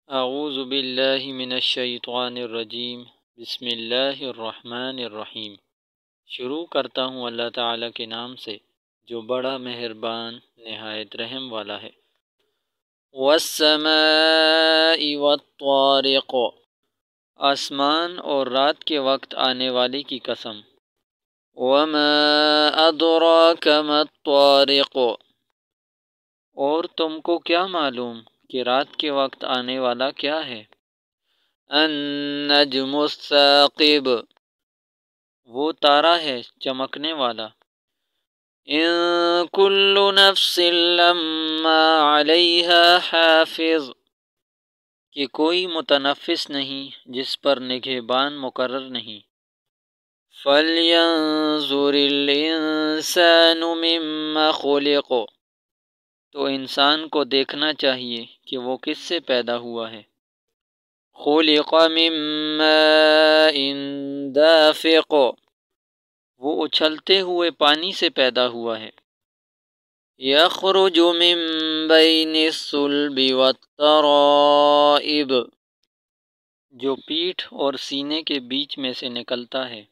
اعوذ باللہ من الشیطان الرجیم بسم اللہ الرحمن الرحیم۔ شروع کرتا ہوں اللہ تعالیٰ کے نام سے جو بڑا مہربان نہایت رحم والا ہے۔ والسماء والطارق، آسمان اور رات کے وقت آنے والی کی قسم۔ وما ادراک ما الطارق، اور تم کو کیا معلوم کہ رات کے وقت آنے والا کیا ہے؟ النجم الثاقب، وہ تارا ہے چمکنے والا۔ ان کل نفس لما علیہا حافظ، کہ کوئی متنفس نہیں جس پر نگہبان مقرر نہیں۔ فلینظر الانسان مما خلق، تو انسان کو دیکھنا چاہیے کہ وہ کس سے پیدا ہوا ہے۔ خلق من ماء دافق، وہ اچھلتے ہوئے پانی سے پیدا ہوا ہے۔ یخرج من بین الصلب والترائب، جو پیٹھ اور سینے کے بیچ میں سے نکلتا ہے۔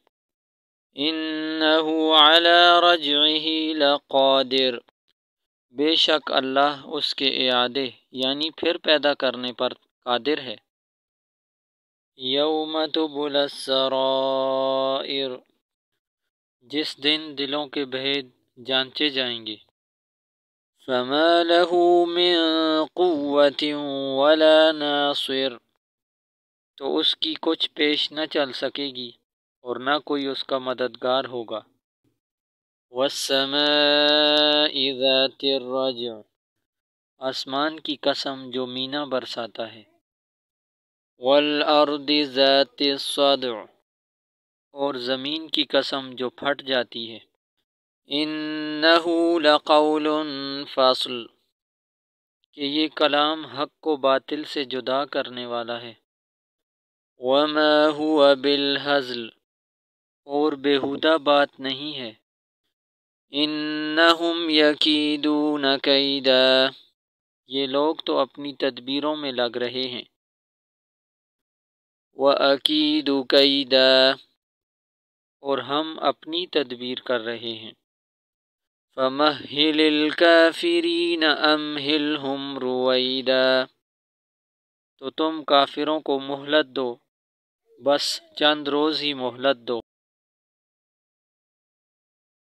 انہ علی رجعہ لقادر، بے شک اللہ اس کے اعادے یعنی پھر پیدا کرنے پر قادر ہے۔ یوم تبلی السرائر، جس دن دلوں کے بھید جانچے جائیں گے۔ فما له من قوة ولا ناصر، تو اس کی کچھ پیش نہ چل سکے گی اور نہ کوئی اس کا مددگار ہوگا۔ والسماء ذات الرجع، آسمان کی قسم جو مینا برساتا ہے۔ والارض ذات الصدع، اور زمین کی قسم جو پھٹ جاتی ہے۔ انہ لقول فصل، کہ یہ کلام حق کو باطل سے جدا کرنے والا ہے۔ وما هو بالہزل، اور بیہودہ بات نہیں ہے۔ انہم یکیدون کیدا، یہ لوگ تو اپنی تدبیروں میں لگ رہے ہیں۔ وَأَكِيدُ كَيْدًا، اور ہم اپنی تدبیر کر رہے ہیں۔ فَمَهِّلِ الْكَافِرِينَ أَمْهِلْهُمْ رُوَيْدًا، تو تم کافروں کو مہلت دو، بس چند روز ہی مہلت دو۔